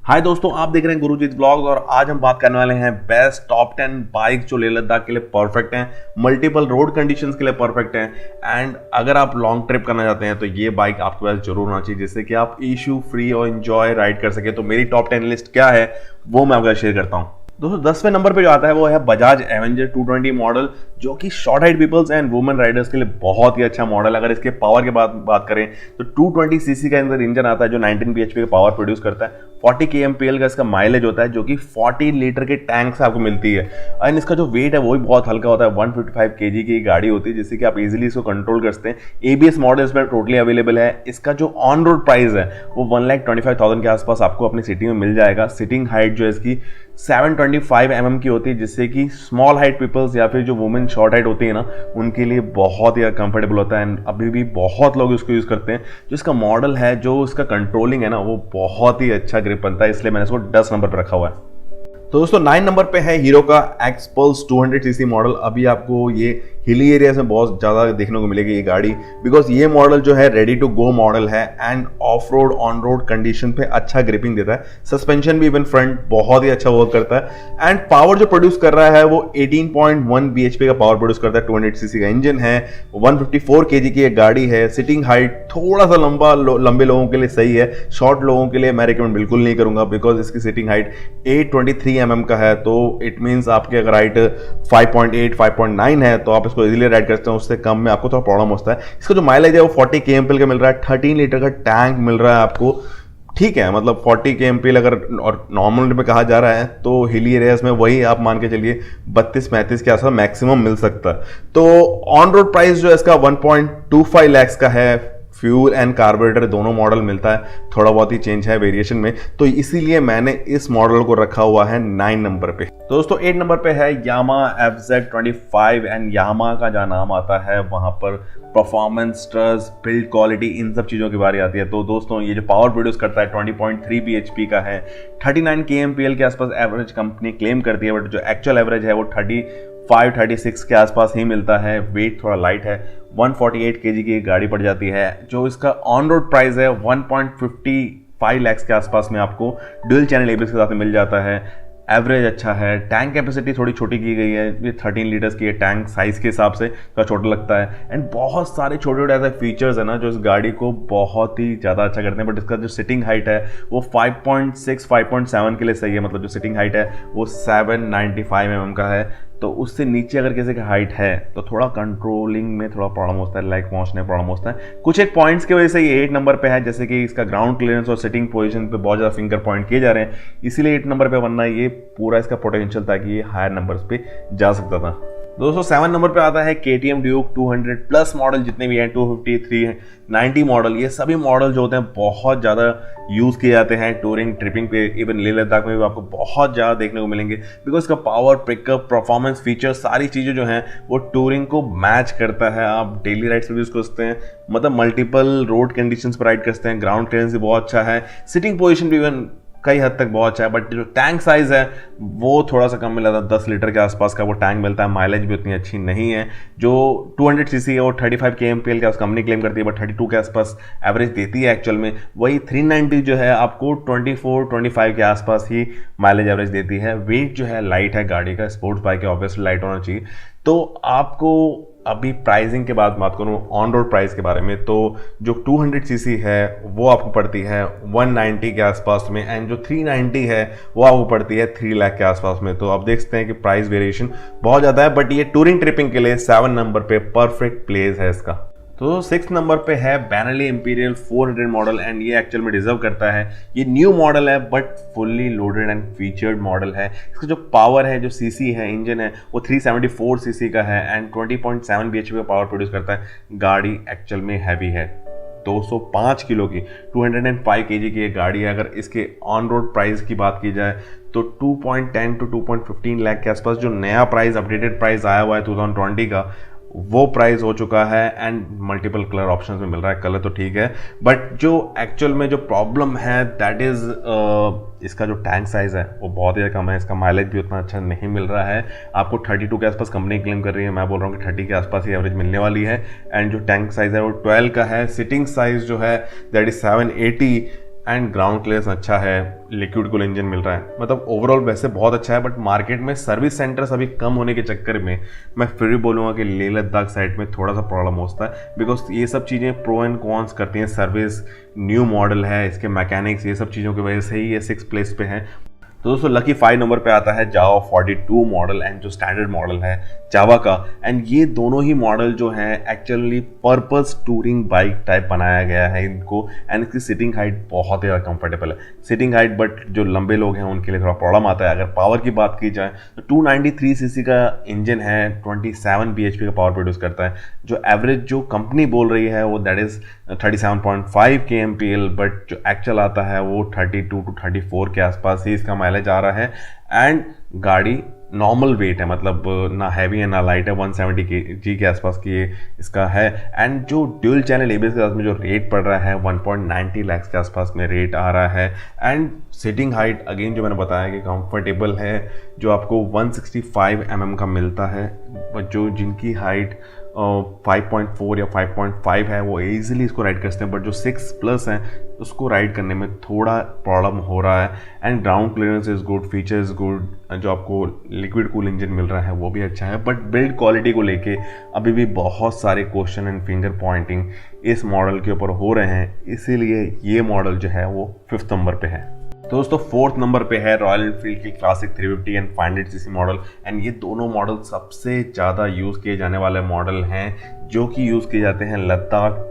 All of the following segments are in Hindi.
हाय दोस्तों, आप देख रहे हैं गुरुजीत ब्लॉग्स और आज हम बात करने वाले हैं बेस्ट टॉप 10 बाइक जो लेह लद्दाख के लिए परफेक्ट हैं, मल्टीपल रोड कंडीशंस के लिए परफेक्ट हैं। एंड अगर आप लॉन्ग ट्रिप करना चाहते हैं तो ये बाइक आपके पास जरूर होना चाहिए, जिससे कि आप इशू फ्री और एंजॉय राइड कर सके। तो मेरी टॉप 10 लिस्ट क्या है वो मैं आपके साथ शेयर करता हूँ। दोस्तों 10वें नंबर पे जो आता है वो है बजाज एवेंजर 220 मॉडल, जो कि short height peoples and women riders के लिए बहुत ही अच्छा मॉडल। अगर इसके पावर के बात करें तो 220 सीसी का अंदर इंजन आता है जो 19 bhp का पावर प्रोड्यूस करता है। 40 kmpl का इसका माइलेज होता है, जो कि 40 लीटर के टैंक से आपको मिलती है। एंड इसका जो वेट है वो भी बहुत हल्का होता है, 155 kg की गाड़ी होती है, जिससे कि आप इजीली इसको कंट्रोल कर सकते हैं। ABS मॉडल इसमें टोटली अवेलेबल है। इसका जो ऑन रोड प्राइस है वो 1,25,000 के आसपास आपको अपनी सिटी में मिल जाएगा। सिटिंग हाइट जो है इसकी 725 mm की होती है, जिससे कि स्मॉल हाइट पीपल्स या फिर जो वुमेन शॉर्ट हाइट होती है ना, उनके लिए बहुत ही कंफर्टेबल होता है। एंड अभी भी बहुत लोग इसको यूज़ करते हैं। जो इसका मॉडल है, जो इसका कंट्रोलिंग है ना, वो बहुत ही अच्छा ग्रिप बनता है, इसलिए मैंने इसको 10 नंबर पर रखा हुआ है। तो दोस्तों 9 नंबर पे है हीरो का एक्सपल्स 200 सीसी मॉडल। अभी आपको ये हिली एरियाज में बहुत ज़्यादा देखने को मिलेगी ये गाड़ी, बिकॉज ये मॉडल जो है रेडी टू गो मॉडल है end of road on road condition पे अच्छा ग्रिपिंग देता है। सस्पेंशन भी इवन फ्रंट बहुत ही अच्छा वर्क करता है। एंड पावर जो प्रोड्यूस कर रहा है वो 18.1 bhp का पावर प्रोड्यूस करता है। 200 सीसी का इंजन है, 154 kg की एक गाड़ी है। सिटिंग हाइट थोड़ा सा लंबे लोगों के लिए सही है, शॉर्ट लोगों के लिए मैं रिकमेंड बिल्कुल नहीं करूंगा, बिकॉज इसकी सिटिंग हाइट 823 mm का है। तो इट मीन्स आपकी अगर हाइट 5.8 5.9 है तो आप इसको इजीली राइड करते हैं, उससे कम में आपको थोड़ा प्रॉब्लम होता है। इसका जो माइलेज है वो 40 kmpl का मिल रहा है, 13 लीटर का टैंक मिल रहा है आपको। ठीक है, मतलब 40 kmpl अगर और नॉर्मल में कहा जा रहा है तो हिली एरियाज में वही आप मान के चलिए 32-35 के आसपास मैक्सिमम मिल सकता है। तो ऑन रोड प्राइस जो है इसका 1.25 lakhs का है। फ्यूल एंड कार्बोरेटर दोनों मॉडल मिलता है, थोड़ा बहुत ही चेंज है वेरिएशन में, तो इसीलिए मैंने इस मॉडल को रखा हुआ है 9 नंबर पे। तो दोस्तों 8 नंबर पे है यामाहा FZ25 एंड यामाहा का जहाँ नाम आता है वहाँ पर परफॉर्मेंस, ट्रस्ट, बिल्ड क्वालिटी, इन सब चीज़ों की बारी आती है। तो दोस्तों ये जो पावर प्रोड्यूस करता है 20.3 bhp का है, 39 kmpl के आसपास एवरेज कंपनी क्लेम करती है, बट जो एक्चुअल एवरेज है वो 35-36 के आसपास ही मिलता है। वेट थोड़ा लाइट है, 148 kg की गाड़ी पड़ जाती है। जो इसका ऑन रोड प्राइस है 1.55 lakhs के आसपास में आपको डुअल चैनल ABS के साथ मिल जाता है। एवरेज अच्छा है, टैंक कैपेसिटी थोड़ी छोटी की गई है, ये 13 लीटर्स की है, टैंक साइज के हिसाब से थोड़ा छोटा लगता है। एंड बहुत सारे छोटे छोटे ऐसे फीचर्स है ना जो इस गाड़ी को बहुत ही ज़्यादा अच्छा करते हैं। बट इसका जो सिटिंग हाइट है वो 5.6-5.7 के लिए सही है, मतलब जो सिटिंग हाइट है वो 795 mm का है। तो उससे नीचे अगर किसी का हाइट है तो थोड़ा कंट्रोलिंग में थोड़ा प्रॉब्लम होता है, लाइक पहुंचने प्रॉब्लम होता है। कुछ एक पॉइंट्स की वजह से ये 8 नंबर पे है, जैसे कि इसका ग्राउंड क्लियरेंस और सिटिंग पोजीशन पे बहुत ज़्यादा फिंगर पॉइंट किए जा रहे हैं, इसीलिए 8 नंबर पे, वरना ये पूरा इसका पोटेंशियल था कि ये हायर नंबर्स पे जा सकता था। दोस्तों 7 नंबर पे आता है KTM ड्यूक 200 प्लस मॉडल, जितने भी हैं 250, 390 मॉडल, ये सभी मॉडल जो होते हैं बहुत ज़्यादा यूज़ किए जाते हैं टूरिंग ट्रिपिंग पे। इवन लेह लद्दाख में भी आपको बहुत ज़्यादा देखने को मिलेंगे, बिकॉज इसका पावर, पिकअप, परफॉर्मेंस, फीचर, सारी चीज़ें जो हैं वो टूरिंग को मैच करता है। आप डेली राइड्स पर यूज़ कर सकते हैं, मतलब मल्टीपल रोड कंडीशंस पर राइड कर सकते हैं। ग्राउंड क्लियरेंस भी बहुत अच्छा है, सिटिंग पोजिशन भी इवन कई हद तक बहुत अच्छा है। बट जो टैंक साइज है वो थोड़ा सा कम मिला था, 10 लीटर के आसपास का वो टैंक मिलता है। माइलेज भी उतनी अच्छी नहीं है। जो 200 सीसी है वो 35 kmpl का कंपनी क्लेम करती है, बट 32 के आसपास एवरेज देती है एक्चुअल में। वही 390 जो है आपको 24-25 के आसपास ही माइलेज एवरेज देती है। वेट जो है लाइट है गाड़ी का, स्पोर्ट्स बाइक है, ऑब्वियसली लाइट होना चाहिए। तो आपको अभी प्राइसिंग के बाद बात करूँ ऑन रोड प्राइस के बारे में, तो जो 200 सीसी है वो आपको पड़ती है 190 के आसपास में, एंड जो 390 है वो आपको पड़ती है 3 लाख के आसपास में। तो आप देख सकते हैं कि प्राइस वेरिएशन बहुत ज़्यादा है, बट ये टूरिंग ट्रिपिंग के लिए 7 नंबर पे परफेक्ट प्लेस है इसका। तो 6 नंबर पे है बेनेली इंपीरियल 400 मॉडल, एंड ये एक्चुअल में डिजर्व करता है। ये न्यू मॉडल है but fully loaded and featured model है। इसका जो पावर है, जो सीसी है, इंजन है, वो 374 सीसी का है एंड 20.7 bhp का पावर प्रोड्यूस करता है। गाड़ी एक्चुअल में हैवी है, 205 किलो की, 205 kg की एक गाड़ी है। अगर इसके ऑन रोड प्राइस की बात की जाए तो 2.10 to 2.15 लाख के आसपास जो नया प्राइस, अपडेटेड प्राइस आया हुआ है 2020 का, वो प्राइस हो चुका है। एंड मल्टीपल कलर ऑप्शन में मिल रहा है, कलर तो ठीक है, बट जो एक्चुअल में जो प्रॉब्लम है दैट इज इसका जो टैंक साइज है वो बहुत ही कम है। इसका माइलेज भी उतना अच्छा नहीं मिल रहा है। आपको 32 के आसपास कंपनी क्लेम कर रही है, मैं बोल रहा हूँ कि 30 के आसपास ही एवरेज मिलने वाली है। एंड जो टैंक साइज है वो 12 का है। सिटिंग साइज जो है that is 780 and ground clearance अच्छा है, लिक्विड कूल इंजन मिल रहा है, मतलब ओवरऑल वैसे बहुत अच्छा है। बट मार्केट में सर्विस सेंटर्स अभी कम होने के चक्कर में मैं फिर भी बोलूँगा कि लेह लद्दाख साइड में थोड़ा सा प्रॉब्लम होता है, बिकॉज ये सब चीज़ें प्रो एंड कॉन्स करती हैं। सर्विस, न्यू मॉडल है, इसके मैकेनिक्स, ये सब चीज़ों की वजह से ही ये 6 प्लेस पे है। तो दोस्तों लकी 5 नंबर पे आता है जावा 42 मॉडल एंड जो स्टैंडर्ड मॉडल है जावा का। एंड ये दोनों ही मॉडल जो है actually purpose touring bike type बनाया गया है इनको। एंड इसकी सिटिंग हाइट बहुत ही ज़्यादा कंफर्टेबल है सिटिंग हाइट, बट जो लंबे लोग हैं उनके लिए थोड़ा प्रॉब्लम आता है। अगर पावर की बात की जाए तो 293 सीसी का इंजन है, 27 bhp का पावर प्रोड्यूस करता है। जो एवरेज जो कंपनी बोल रही है वो दैट इज 37.5 kmpl, बट जो एक्चुअल आता है वो 32 to 34 के आसपास ही इसका माइलेज आ रहा है। एंड गाड़ी नॉर्मल वेट है, मतलब ना हैवी है ना लाइट है, 170 kg के आसपास की ये इसका है। एंड जो ड्यूल चैनल एबीएस के साथ में जो रेट पड़ रहा है 1.90 लाख के आसपास में रेट आ रहा है। एंड सिटिंग हाइट अगेन जो मैंने बताया कि कंफर्टेबल है, जो आपको 165 mm का मिलता है, जो जिनकी हाइट 5.4 या 5.5 है वो इजीली इसको राइड कर सकते हैं। बट जो 6+ है उसको राइड करने में थोड़ा प्रॉब्लम हो रहा है। And ground clearance is good, feature is good, जो आपको लिक्विड कूल इंजन मिल रहा है वो भी अच्छा है। बट बिल्ड क्वालिटी को लेके अभी भी बहुत सारे क्वेश्चन एंड फिंगर पॉइंटिंग इस मॉडल के ऊपर हो रहे हैं, इसीलिए ये मॉडल जो है वो 5th नंबर पे है। तो दोस्तों 4th नंबर पे है रॉयल एनफील्ड की classic 350 and 500 CC model. And ये दोनों मॉडल सबसे ज़्यादा यूज़ किए जाने वाले मॉडल हैं, जो कि यूज़ किए जाते हैं लद्दाख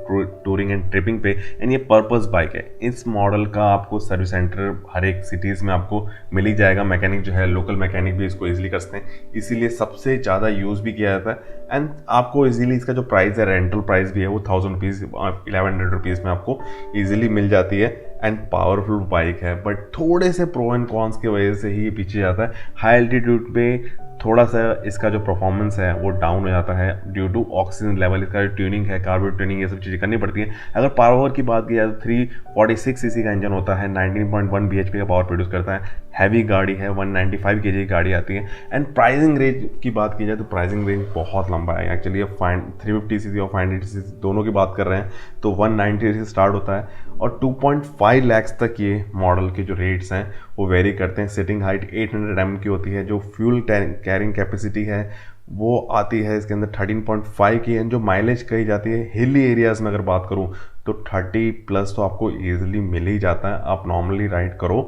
टूरिंग एंड ट्रिपिंग पे। एंड ये पर्पस बाइक है। इस मॉडल का आपको सर्विस सेंटर हर एक सिटीज़ में आपको मिल ही जाएगा। मैकेनिक जो है लोकल मैकेनिक भी इसको ईजिली कर सकते हैं, इसीलिए सबसे ज़्यादा यूज़ भी किया जाता है। एंड आपको इजीली इसका जो प्राइस है, रेंटल प्राइस भी है वो 1000 रुपीज़ 1100 रुपीज़ में आपको ईजिली मिल जाती है। एंड पावरफुल बाइक है, बट थोड़े से प्रो एंड कॉन्स की वजह से ही ये पीछे जाता है। हाई एल्टीट्यूड पे थोड़ा सा इसका जो परफॉर्मेंस है वो डाउन हो जाता है ड्यू टू ऑक्सीजन लेवल। इसका जो ट्यूनिंग है, कार्बोरेट ट्यूनिंग, ये सब चीज़ें करनी पड़ती हैं। अगर पावर की बात की जाए तो 346 सीसी का इंजन होता है, 19.1 bhp का पावर प्रोड्यूस करता है। हैवी गाड़ी है, 195 kg की गाड़ी आती है। एंड प्राइसिंग रेंज की बात की जाए तो प्राइसिंग रेंज बहुत लंबा है। एक्चुअली अब 350 सीसी और 500 सीसी दोनों की बात कर रहे हैं तो 190 से स्टार्ट होता है और 2.5 लाख तक ये मॉडल के जो रेट्स हैं वो वेरी करते हैं। सिटिंग हाइट 800 mm की होती है। जो फ्यूल कैरिंग कैपेसिटी है वो आती है इसके अंदर 13.5 की। एंड जो माइलेज कही जाती है हिली एरियाज़ में अगर बात करूँ तो 30+ तो आपको ईजिली मिल ही जाता है। आप नॉर्मली राइड करो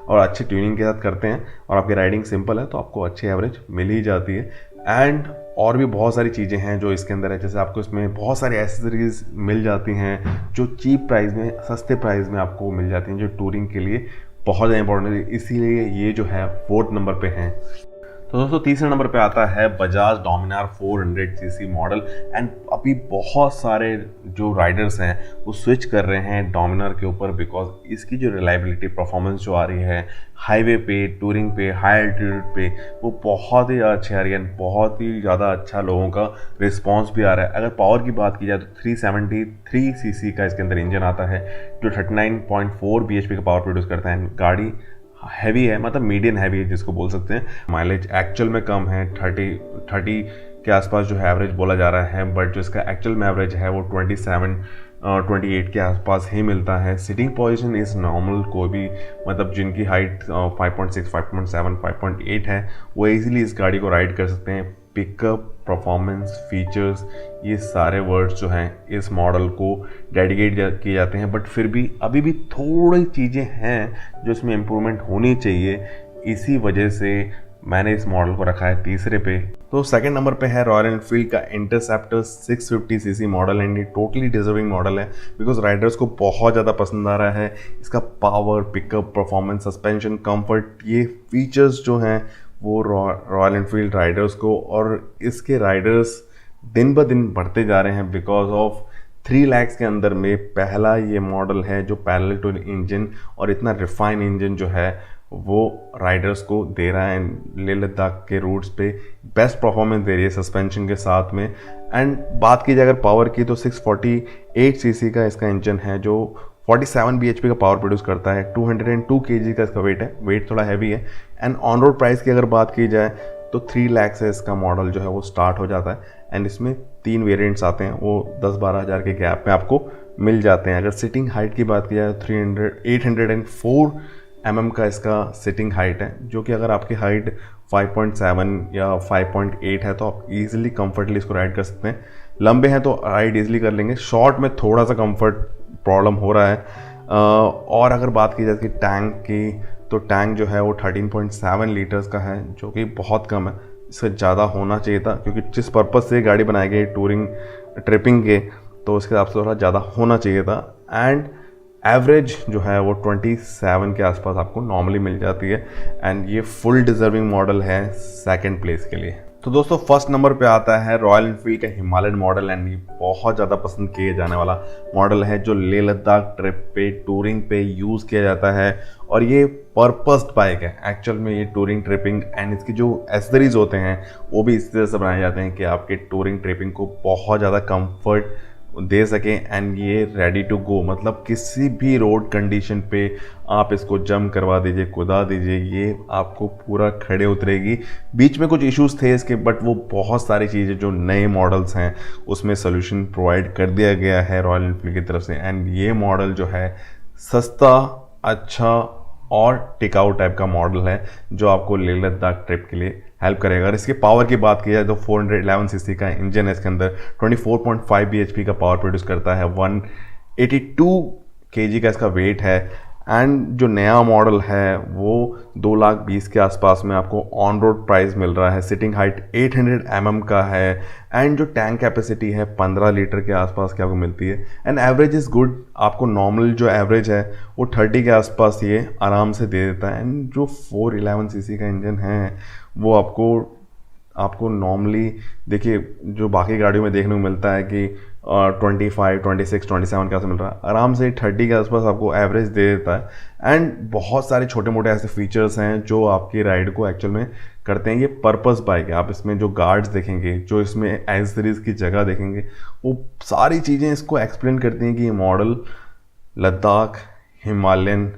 और अच्छी ट्यूनिंग के साथ करते हैं और आपकी राइडिंग सिंपल है तो आपको अच्छी एवरेज मिल ही जाती है। एंड और भी बहुत सारी चीज़ें हैं जो इसके अंदर है, जैसे आपको इसमें बहुत सारी एसेसरीज मिल जाती हैं जो चीप प्राइस में, सस्ते प्राइस में आपको मिल जाती हैं, जो टूरिंग के लिए बहुत ज़्यादा इंपॉर्टेंट है। इसीलिए ये जो है 4th नंबर पे हैं। तो दोस्तों तीसरे नंबर पे आता है Bajaj Dominar 400 CC model. And अभी बहुत सारे जो राइडर्स हैं वो स्विच कर रहे हैं डोमिनार के ऊपर, बिकॉज इसकी जो रिलायबिलिटी, परफॉर्मेंस जो आ रही है हाईवे पे, टूरिंग पे, हाई एल्टीट्यूड पे, वो बहुत ही अच्छी आ रही है। बहुत ही ज़्यादा अच्छा लोगों का रिस्पॉन्स भी आ रहा है। अगर पावर की बात की जाए तो 373 सीसी का इसके अंदर इंजन आता है जो 39.4 bhp का पावर प्रोड्यूस करता है। गाड़ी हैवी है, मतलब मीडियम हैवी है जिसको बोल सकते हैं। माइलेज एक्चुअल में कम है, 30 के आसपास जो है एवरेज बोला जा रहा है, बट जो इसका एक्चुअल में एवरेज है वो 28 के आसपास ही मिलता है। सिटिंग पोजीशन इज नॉर्मल, कोई भी मतलब जिनकी हाइट 5.6, 5.7, 5.8 है वो इजीली इस गाड़ी को राइड कर सकते हैं। पिकअप, परफॉर्मेंस, फीचर्स, ये सारे वर्ड्स जो हैं इस मॉडल को डेडिकेट किए जाते हैं, बट फिर भी अभी भी थोड़ी चीज़ें हैं जो इसमें इम्प्रूवमेंट होनी चाहिए। इसी वजह से मैंने इस मॉडल को रखा है तीसरे पे। तो सेकंड नंबर पे है रॉयल एनफील्ड का इंटरसेप्टर 650 सीसी मॉडल। एंड ये टोटली डिजर्विंग मॉडल है बिकॉज राइडर्स को बहुत ज़्यादा पसंद आ रहा है। इसका power, pickup, performance, suspension, comfort, ये फीचर्स जो हैं वो रॉयल एनफील्ड राइडर्स को, और इसके राइडर्स दिन ब दिन बढ़ते जा रहे हैं बिकॉज ऑफ 3 लाख के अंदर में पहला ये मॉडल है जो पैरेलल टू इंजन और इतना रिफाइन इंजन जो है वो राइडर्स को दे रहा है। लेह लद्दाख के रूट्स पे बेस्ट परफॉर्मेंस दे रही है सस्पेंशन के साथ में। एंड बात की जाए अगर पावर की तो 648 सीसी का इसका इंजन है जो 47 bhp का पावर प्रोड्यूस करता है। 202 kg का इसका वेट है, वेट थोड़ा हैवी है। एंड ऑन रोड प्राइस की अगर बात की जाए तो 3 लाख से इसका मॉडल जो है वो स्टार्ट हो जाता है। एंड इसमें 3 वेरिएंट्स आते हैं, वो 10-12 हज़ार के गैप में आपको मिल जाते हैं। अगर सिटिंग हाइट की बात की जाए तो 804 mm का इसका सिटिंग हाइट है, जो कि अगर आपकी हाइट 5.7 या 5.8 है तो आप इजीली कंफर्टली इसको राइड कर सकते हैं। लंबे हैं तो राइड इजीली कर लेंगे, शॉर्ट में थोड़ा सा कंफर्ट प्रॉब्लम हो रहा है। और अगर बात की जाए कि टैंक की, तो टैंक जो है वो 13.7 लीटर्स का है, जो कि बहुत कम है। इससे ज़्यादा होना चाहिए था, क्योंकि जिस पर्पज़ से गाड़ी बनाई गई टूरिंग ट्रिपिंग के, तो उसके हिसाब से थोड़ा ज़्यादा होना चाहिए था। एंड एवरेज जो है वो 27 के आसपास आपको नॉर्मली मिल जाती है। एंड ये फुल डिजर्विंग मॉडल है सेकंड प्लेस के लिए। तो दोस्तों फर्स्ट नंबर पे आता है रॉयल एनफील्ड का हिमालयन मॉडल। एंड ये बहुत ज़्यादा पसंद किए जाने वाला मॉडल है, जो लेह लद्दाख ट्रिप पे टूरिंग पे यूज़ किया जाता है। और ये पर्पस्ड बाइक है एक्चुअल में, ये टूरिंग ट्रिपिंग एंड इसकी जो एसेसरीज होते हैं वो भी इस तरह से बनाए जाते हैं कि आपके टूरिंग ट्रिपिंग को बहुत ज़्यादा कंफर्ट दे सकें। एंड ये रेडी टू गो, मतलब किसी भी रोड कंडीशन पे आप इसको जंप करवा दीजिए, कुदा दीजिए, ये आपको पूरा खड़े उतरेगी। बीच में कुछ इश्यूज थे इसके, बट वो बहुत सारी चीज़ें जो नए मॉडल्स हैं उसमें सोल्यूशन प्रोवाइड कर दिया गया है रॉयल एनफील्ड की तरफ से। एंड ये मॉडल जो है सस्ता, अच्छा और टिकाऊ टाइप का मॉडल है, जो आपको लेह लद्दाख ट्रिप के लिए हेल्प करेगा। अगर इसके पावर की बात की जाए तो 411 सीसी का इंजन है इसके अंदर, 24.5 bhp का पावर प्रोड्यूस करता है, 182 kg का इसका वेट है। एंड जो नया मॉडल है वो 2,20,000 के आसपास में आपको ऑन रोड प्राइस मिल रहा है। सिटिंग हाइट 800 mm का है। एंड जो टैंक कैपेसिटी है 15 लीटर के आसपास की आपको मिलती है। एंड एवरेज इज़ गुड, आपको नॉर्मल जो एवरेज है वो 30 के आसपास ये आराम से दे देता है। एंड जो 411 सीसी का इंजन है वो आपको नॉर्मली देखिए जो बाकी गाड़ियों में देखने को मिलता है कि 25, 26, 27 के आसपास मिल रहा है, आराम से 30 के आसपास आपको एवरेज दे देता है। एंड बहुत सारे छोटे मोटे ऐसे फीचर्स हैं जो आपकी राइड को एक्चुअल में करते हैं। ये पर्पस बाइक है, आप इसमें जो गार्ड्स देखेंगे, जो इसमें एसेसरीज की जगह देखेंगे, वो सारी चीज़ें इसको एक्सप्लेन करती हैं कि ये model Ladakh Himalayan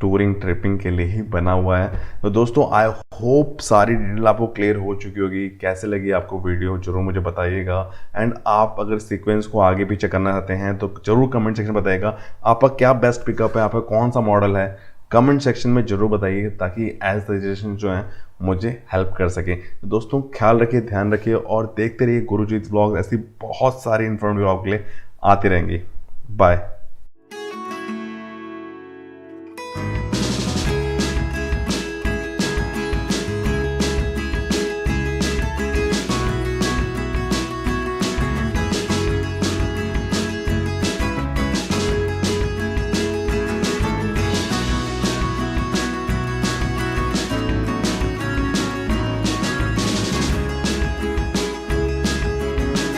touring tripping के लिए ही बना हुआ है। तो दोस्तों आई होप सारी डिटेल आपको क्लियर हो चुकी होगी। कैसे लगी आपको वीडियो जरूर मुझे बताइएगा। एंड आप अगर सीक्वेंस को आगे पीछे करना चाहते हैं तो जरूर कमेंट सेक्शन में बताइएगा आपका क्या बेस्ट पिकअप है, आपका कौन सा मॉडल है, कमेंट सेक्शन में जरूर बताइए, ताकि एज सजेशन जो है मुझे हेल्प कर सके। तो दोस्तों ख्याल रखिए, ध्यान रखिए और देखते रहिए गुरुजीत व्लॉग। ऐसी बहुत सारी इन्फॉर्मेटिव आपके लिए आती रहेंगी। बाय।